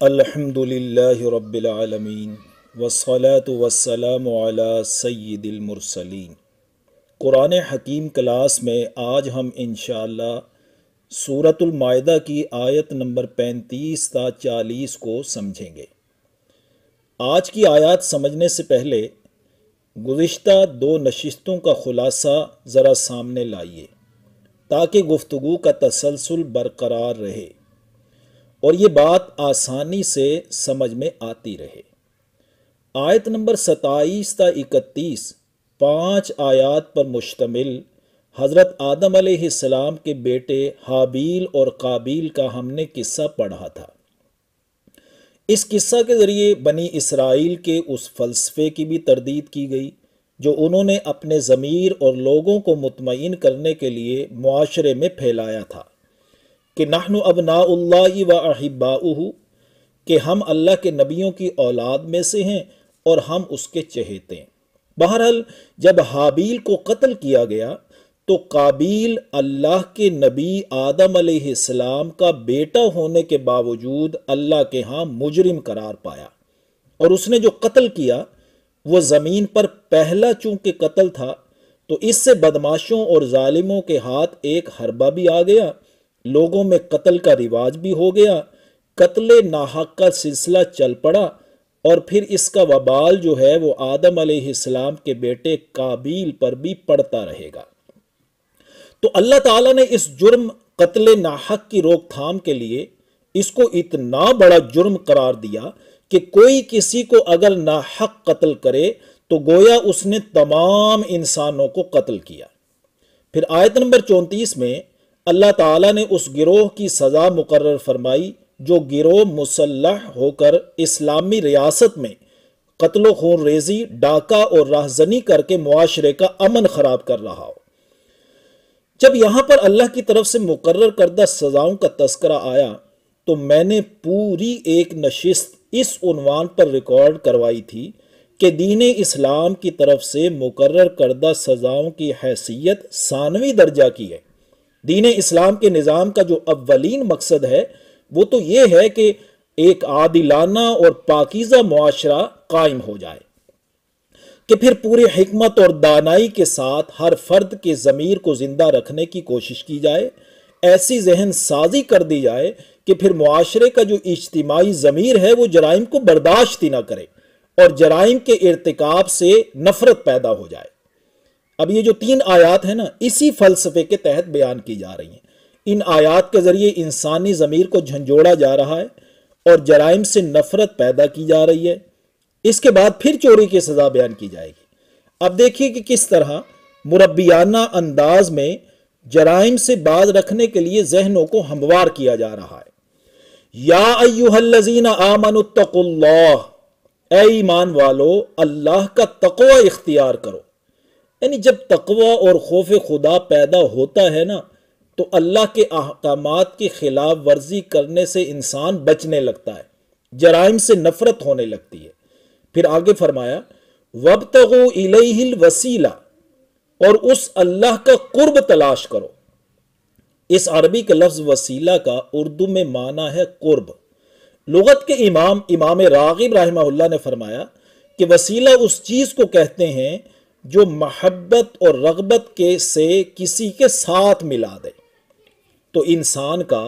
الحمدللہ رب العالمین والصلاة والسلام علی سید المرسلین۔ قرآن حکیم کلاس میں آج ہم انشاءاللہ سورۃ المائدہ کی آیت نمبر 35 تا 40 کو سمجھیں گے۔ آج کی آیات سمجھنے سے پہلے گزشتہ دو نشستوں کا خلاصہ ذرا سامنے لائیے تاکہ گفتگو کا تسلسل برقرار رہے اور یہ بات آسانی سے سمجھ میں آتی رہے۔ آیت نمبر 27 تا 31 5 آیات پر مشتمل حضرت آدم علیہ السلام کے بیٹے حابیل اور قابیل کا ہم نے قصہ پڑھا تھا۔ اس قصہ کے ذریعے بنی اسرائیل کے اس فلسفے کی بھی تردید کی گئی جو انہوں نے اپنے ضمیر اور لوگوں کو مطمئن کرنے کے لیے معاشرے میں پھیلایا تھا کہ نحن ابناء اللہ و احباؤہ، کہ ہم اللہ کے نبیوں کی اولاد میں سے ہیں اور ہم اس کے چہیتے ہیں۔ بہرحال جب حابیل کو قتل کیا گیا تو قابیل اللہ کے نبی آدم علیہ السلام کا بیٹا ہونے کے باوجود اللہ کے ہاں مجرم قرار پایا، اور اس نے جو قتل کیا وہ زمین پر پہلا چونکہ قتل تھا تو اس سے بدماشوں اور ظالموں کے ہاتھ ایک حربہ بھی آ گیا، لوگوں میں قتل کا رواج بھی ہو گیا، قتل ناحق کا سلسلہ چل پڑا، اور پھر اس کا وبال جو ہے وہ آدم علیہ السلام کے بیٹے قابیل پر بھی پڑتا رہے گا۔ تو اللہ تعالیٰ نے اس جرم قتل ناحق کی روک تھام کے لیے اس کو اتنا بڑا جرم قرار دیا کہ کوئی کسی کو اگر ناحق قتل کرے تو گویا اس نے تمام انسانوں کو قتل کیا۔ پھر آیت نمبر 34 میں اللہ تعالیٰ نے اس گروہ کی سزا مقرر فرمائی جو گروہ مسلح ہو کر اسلامی ریاست میں قتل و خون ریزی، ڈاکہ اور راہزنی کر کے معاشرے کا امن خراب کر رہا ہو۔ جب یہاں پر اللہ کی طرف سے مقرر کردہ سزاؤں کا تذکرہ آیا تو میں نے پوری ایک نشست اس عنوان پر ریکارڈ کروائی تھی کہ دین اسلام کی طرف سے مقرر کردہ سزاؤں کی حیثیت ثانوی درجہ کی ہے۔ دین اسلام کے نظام کا جو اولین مقصد ہے وہ تو یہ ہے کہ ایک عادلانہ اور پاکیزہ معاشرہ قائم ہو جائے، کہ پھر پوری حکمت اور دانائی کے ساتھ ہر فرد کے ضمیر کو زندہ رکھنے کی کوشش کی جائے، ایسی ذہن سازی کر دی جائے کہ پھر معاشرے کا جو اجتماعی ضمیر ہے وہ جرائم کو برداشت ہی نہ کرے اور جرائم کے ارتکاب سے نفرت پیدا ہو جائے۔ اب یہ جو 3 آیات ہیں نا، اسی فلسفے کے تحت بیان کی جا رہی ہیں۔ ان آیات کے ذریعے انسانی ضمیر کو جھنجھوڑا جا رہا ہے اور جرائم سے نفرت پیدا کی جا رہی ہے۔ اس کے بعد پھر چوری کی سزا بیان کی جائے گی۔ اب دیکھیے کہ کس طرح مربیانہ انداز میں جرائم سے باز رکھنے کے لیے ذہنوں کو ہموار کیا جا رہا ہے۔ یا ایھا الذین آمنوا اتقوا اللہ، اے ایمان والو اللہ کا تقوی اختیار کرو۔ یعنی جب تقوی اور خوف خدا پیدا ہوتا ہے نا تو اللہ کے احکامات کی خلاف ورزی کرنے سے انسان بچنے لگتا ہے، جرائم سے نفرت ہونے لگتی ہے۔ پھر آگے فرمایا وَابْتَغُوا إِلَيْهِ الْوَسِيلَةَ، اور اس اللہ کا قرب تلاش کرو۔ اس عربی کے لفظ وسیلہ کا اردو میں معنی ہے قرب۔ لغت کے امام راغب رحمہ اللہ نے فرمایا کہ وسیلہ اس چیز کو کہتے ہیں جو محبت اور رغبت کے سے کسی کے ساتھ ملا دے۔ تو انسان کا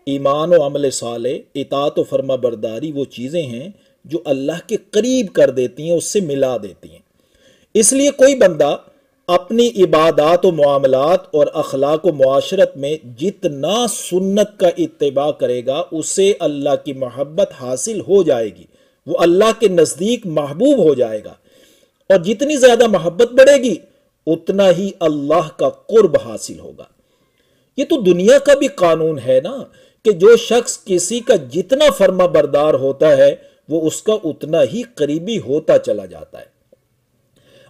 ایمان و عمل صالح، اطاعت و فرما برداری وہ چیزیں ہیں جو اللہ کے قریب کر دیتی ہیں، اس سے ملا دیتی ہیں۔ اس لیے کوئی بندہ اپنی عبادات و معاملات اور اخلاق و معاشرت میں جتنا سنت کا اتباع کرے گا اسے اللہ کی محبت حاصل ہو جائے گی، وہ اللہ کے نزدیک محبوب ہو جائے گا، اور جتنی زیادہ محبت بڑھے گی اتنا ہی اللہ کا قرب حاصل ہوگا۔ یہ تو دنیا کا بھی قانون ہے نا کہ جو شخص کسی کا جتنا فرما بردار ہوتا ہے وہ اس کا اتنا ہی قریبی ہوتا چلا جاتا ہے۔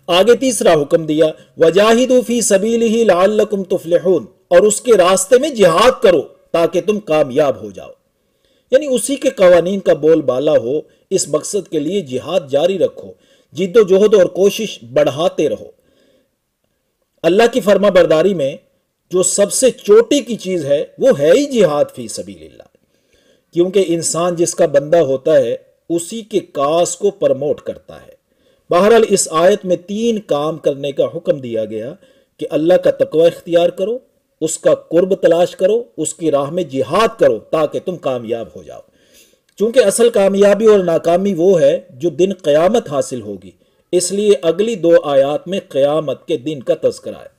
آگے تیسرا حکم دیا وَجَاهِدُوا فِي سَبِيلِهِ لَعَلَّكُمْ تُفْلِحُونَ، اور اس کے راستے میں جہاد کرو تاکہ تم کامیاب ہو جاؤ۔ یعنی اسی کے قوانین کا بول بالا ہو، اس مقصد کے لیے جہاد جاری رکھو، جد و جہد اور کوشش بڑھاتے رہو۔ اللہ کی فرما برداری میں جو سب سے چوٹی کی چیز ہے وہ ہے ہی جہاد فی سبیل اللہ۔ کیونکہ انسان جس کا بندہ ہوتا ہے اسی کے کاس کو پرموٹ کرتا ہے۔ بہرحال اس آیت میں 3 کام کرنے کا حکم دیا گیا کہ اللہ کا تقوی اختیار کرو، اس کا قرب تلاش کرو، اس کی راہ میں جہاد کرو تاکہ تم کامیاب ہو جاؤ۔ چونکہ اصل کامیابی اور ناکامی وہ ہے جو دن قیامت حاصل ہوگی، اس لیے اگلی 2 آیات میں قیامت کے دن کا تذکرہ ہے۔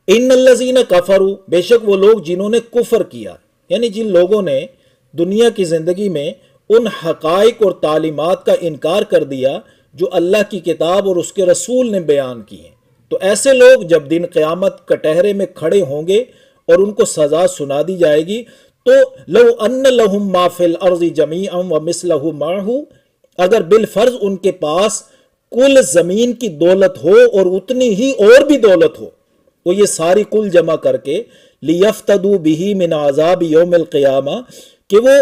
ان الذین کفروا، بے شک وہ لوگ جنہوں نے کفر کیا، یعنی جن لوگوں نے دنیا کی زندگی میں ان حقائق اور تعلیمات کا انکار کر دیا جو اللہ کی کتاب اور اس کے رسول نے بیان کی ہیں، تو ایسے لوگ جب دن قیامت کٹہرے میں کھڑے ہوں گے اور ان کو سزا سنا دی جائے گی تو لو ان لہم ما فی الارض جمیعا ومثلہ معہ، اگر بالفرض ان کے پاس کل زمین کی دولت ہو اور اتنی ہی اور بھی دولت ہو، وہ یہ ساری کل جمع کر کے لیفتدوا بہ من عذاب یوم القیامہ، کہ وہ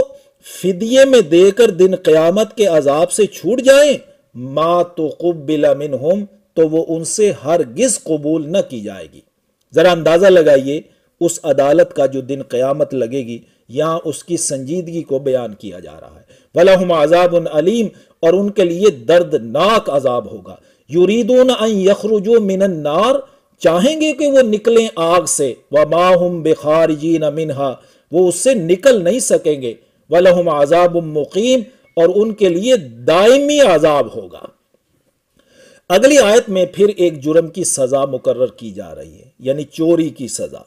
فدیے میں دے کر دن قیامت کے عذاب سے چھوٹ جائیں، ما تقبل منہم، تو وہ ان سے ہرگز قبول نہ کی جائے گی۔ ذرا اندازہ لگائیے اس عدالت کا جو دن قیامت لگے گی، یہاں اس کی سنجیدگی کو بیان کیا جا رہا ہے۔ وَلَهُمْ عَذَابٌ عَلِيمٌ، اور ان کے لیے دردناک عذاب ہوگا۔ يُرِيدُونَ أَن يَخْرُجُوا مِنَ النَّارِ، چاہیں گے کہ وہ نکلیں آگ سے، وَمَا هُمْ بِخَارِجِينَ مِنْهَا، وہ اس سے نکل نہیں سکیں گے۔ وَلَهُمْ عَذَابٌ مُقِيمٌ، اور ان کے لیے دائمی عذاب ہوگا۔ اگلی آیت میں پھر ایک جرم کی سزا مقرر کی جا رہی ہے، یعنی چوری کی سزا۔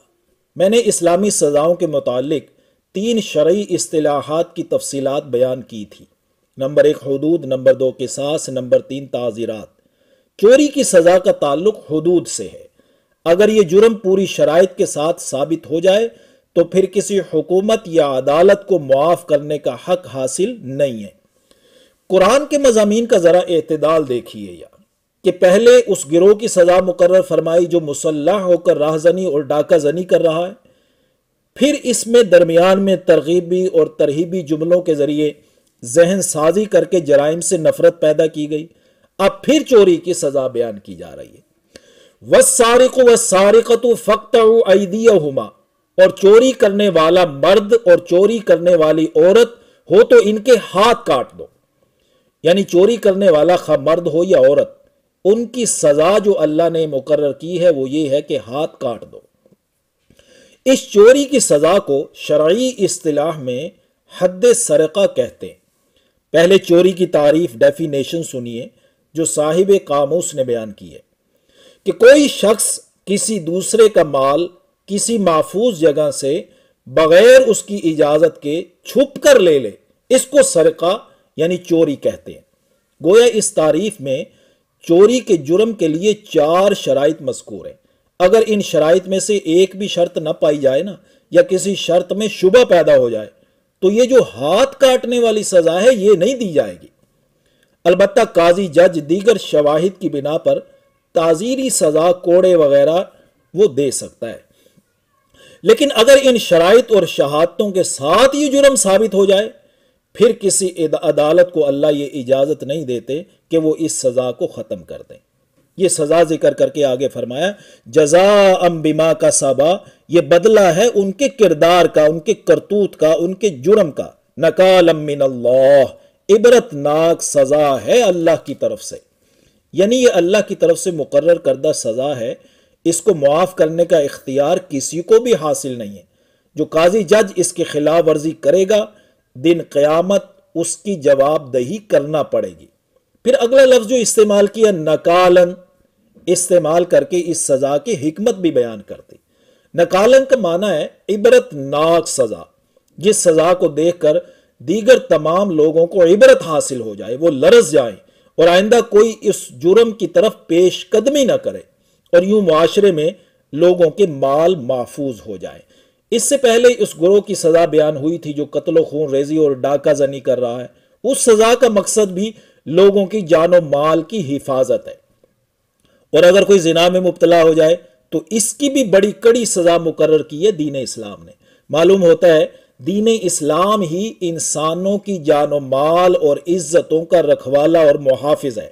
میں نے اسلامی سزاؤں کے متعلق 3 شرعی اصطلاحات کی تفصیلات بیان کی تھی۔ نمبر 1 حدود، نمبر 2 قصاص، نمبر 3 تعزیرات۔ چوری کی سزا کا تعلق حدود سے ہے۔ اگر یہ جرم پوری شرائط کے ساتھ ثابت ہو جائے تو پھر کسی حکومت یا عدالت کو معاف کرنے کا حق حاصل نہیں ہے۔ قرآن کے مضامین کا ذرا اعتدال دیکھیے، یا کہ پہلے اس گروہ کی سزا مقرر فرمائی جو مسلح ہو کر راہ زنی اور ڈاکہ زنی کر رہا ہے، پھر اس میں درمیان میں ترغیبی اور ترہیبی جملوں کے ذریعے ذہن سازی کر کے جرائم سے نفرت پیدا کی گئی، اب پھر چوری کی سزا بیان کی جا رہی ہے۔ والسارق والسارقۃ فاقطعوا ایدیہما، اور چوری کرنے والا مرد اور چوری کرنے والی عورت ہو تو ان کے ہاتھ کاٹ دو، یعنی چوری کرنے والا خواہ مرد ہو یا عورت، ان کی سزا جو اللہ نے مقرر کی ہے وہ یہ ہے کہ ہاتھ کاٹ دو۔ اس چوری کی سزا کو شرعی اصطلاح میں حد سرقہ کہتے ہیں۔ پہلے چوری کی تعریف، ڈیفینیشن سنیے جو صاحب قاموس نے بیان کی ہے، کہ کوئی شخص کسی دوسرے کا مال کسی محفوظ جگہ سے بغیر اس کی اجازت کے چھپ کر لے لے، اس کو سرقہ یعنی چوری کہتے ہیں۔ گویا اس تعریف میں چوری کے جرم کے لیے 4 شرائط مذکور ہیں۔ اگر ان شرائط میں سے ایک بھی شرط نہ پائی جائے نا، یا کسی شرط میں شبہ پیدا ہو جائے، تو یہ جو ہاتھ کاٹنے والی سزا ہے یہ نہیں دی جائے گی۔ البتہ قاضی جج دیگر شواہد کی بنا پر تعزیری سزا، کوڑے وغیرہ وہ دے سکتا ہے۔ لیکن اگر ان شرائط اور شہادتوں کے ساتھ یہ جرم ثابت ہو جائے، پھر کسی عدالت کو اللہ یہ اجازت نہیں دیتے کہ وہ اس سزا کو ختم کر دیں۔ یہ سزا ذکر کر کے آگے فرمایا جزاء بما کسبا، یہ بدلہ ہے ان کے کردار کا، ان کے کرتوت کا، ان کے جرم کا۔ نکالا من اللہ، عبرت ناک سزا ہے اللہ کی طرف سے، یعنی یہ اللہ کی طرف سے مقرر کردہ سزا ہے، اس کو معاف کرنے کا اختیار کسی کو بھی حاصل نہیں ہے۔ جو قاضی جج اس کی خلاف ورزی کرے گا، دن قیامت اس کی جواب دہی کرنا پڑے گی۔ پھر اگلا لفظ جو استعمال کیا نکالن، استعمال کر کے اس سزا کی حکمت بھی بیان کرتی۔ نکالن کا معنی ہے عبرت ناک سزا، جس سزا کو دیکھ کر دیگر تمام لوگوں کو عبرت حاصل ہو جائے، وہ لرز جائیں اور آئندہ کوئی اس جرم کی طرف پیش قدمی نہ کرے، اور یوں معاشرے میں لوگوں کے مال محفوظ ہو جائے۔ اس سے پہلے اس گروہ کی سزا بیان ہوئی تھی جو قتل و خون ریزی اور ڈاکہ زنی کر رہا ہے۔ اس سزا کا مقصد بھی لوگوں کی جان و مال کی حفاظت ہے، اور اگر کوئی زنا میں مبتلا ہو جائے تو اس کی بھی بڑی کڑی سزا مقرر کی ہے دین اسلام نے۔ معلوم ہوتا ہے دین اسلام ہی انسانوں کی جان و مال اور عزتوں کا رکھوالا اور محافظ ہے۔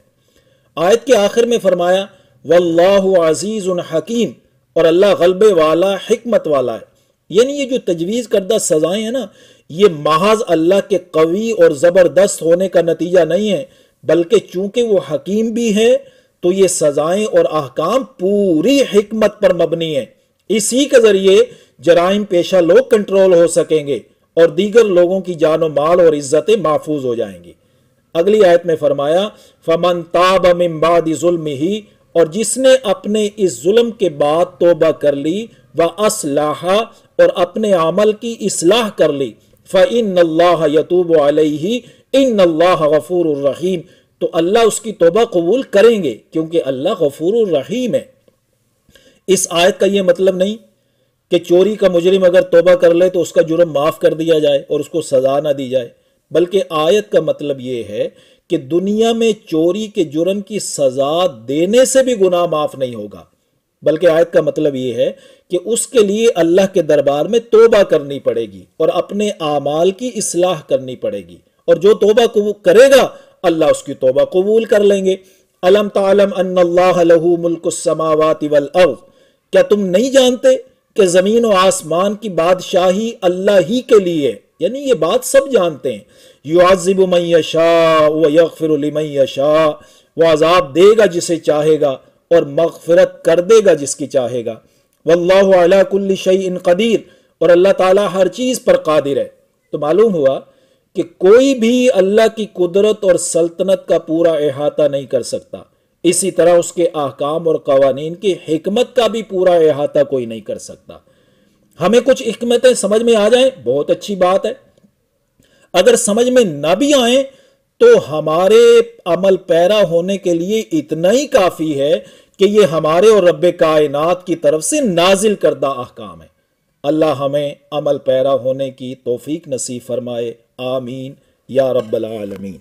آیت کے آخر میں فرمایا واللہ عزیز حکیم، اور اللہ غلبے والا، حکمت والا ہے۔ یعنی یہ جو تجویز کردہ سزائیں ہیں نا، یہ محض اللہ کے قوی اور زبردست ہونے کا نتیجہ نہیں ہے، بلکہ چونکہ وہ حکیم بھی ہے تو یہ سزائیں اور احکام پوری حکمت پر مبنی ہیں۔ اسی کے ذریعے جرائم پیشہ لوگ کنٹرول ہو سکیں گے اور دیگر لوگوں کی جان و مال اور عزتیں محفوظ ہو جائیں گی۔ اگلی آیت میں فرمایا فَمَن تَابَ مِن بَعْدِ ظُلْمِهِ، اور جس نے اپنے اس ظلم کے بعد توبہ کر لی، وَأَصْلَحَ، اور اپنے عمل کی اصلاح کر لی، فَإِنَّ اللَّهَ يَتُوبُ عَلَيْهِ إِنَّ اللَّهَ غَفُورٌ رَحِيمٌ، تو اللہ اس کی توبہ قبول کریں گے کیونکہ اللہ غفور الرحیم ہے۔ اس آیت کا یہ مطلب نہیں کہ چوری کا مجرم اگر توبہ کر لے تو اس کا جرم معاف کر دیا جائے اور اس کو سزا نہ دی جائے، بلکہ آیت کا مطلب یہ ہے کہ دنیا میں چوری کے جرم کی سزا دینے سے بھی گناہ معاف نہیں ہوگا، بلکہ آیت کا مطلب یہ ہے کہ اس کے لیے اللہ کے دربار میں توبہ کرنی پڑے گی اور اپنے اعمال کی اصلاح کرنی پڑے گی، اور جو توبہ کرے گا اللہ اس کی توبہ قبول کر لیں گے۔ الم تعلم ان اللہ لہ ملک السماوات والارض، کیا تم نہیں جانتے کہ زمین و آسمان کی بادشاہی اللہ ہی کے لیے، یعنی یہ بات سب جانتے ہیں۔ یعذب من یشاء ویغفر لمن یشاء، وہ عذاب دے گا جسے چاہے گا اور مغفرت کر دے گا جس کی چاہے گا۔ واللہ علی کل شیء قدیر، اور اللہ تعالیٰ ہر چیز پر قادر ہے۔ تو معلوم ہوا کہ کوئی بھی اللہ کی قدرت اور سلطنت کا پورا احاطہ نہیں کر سکتا، اسی طرح اس کے احکام اور قوانین کی حکمت کا بھی پورا احاطہ کوئی نہیں کر سکتا۔ ہمیں کچھ حکمتیں سمجھ میں آ جائیں بہت اچھی بات ہے، اگر سمجھ میں نہ بھی آئیں تو ہمارے عمل پیرا ہونے کے لیے اتنا ہی کافی ہے کہ یہ ہمارے اور رب کائنات کی طرف سے نازل کردہ احکام ہے۔ اللہ ہمیں عمل پیرا ہونے کی توفیق نصیب فرمائے، آمین یا رب العالمین۔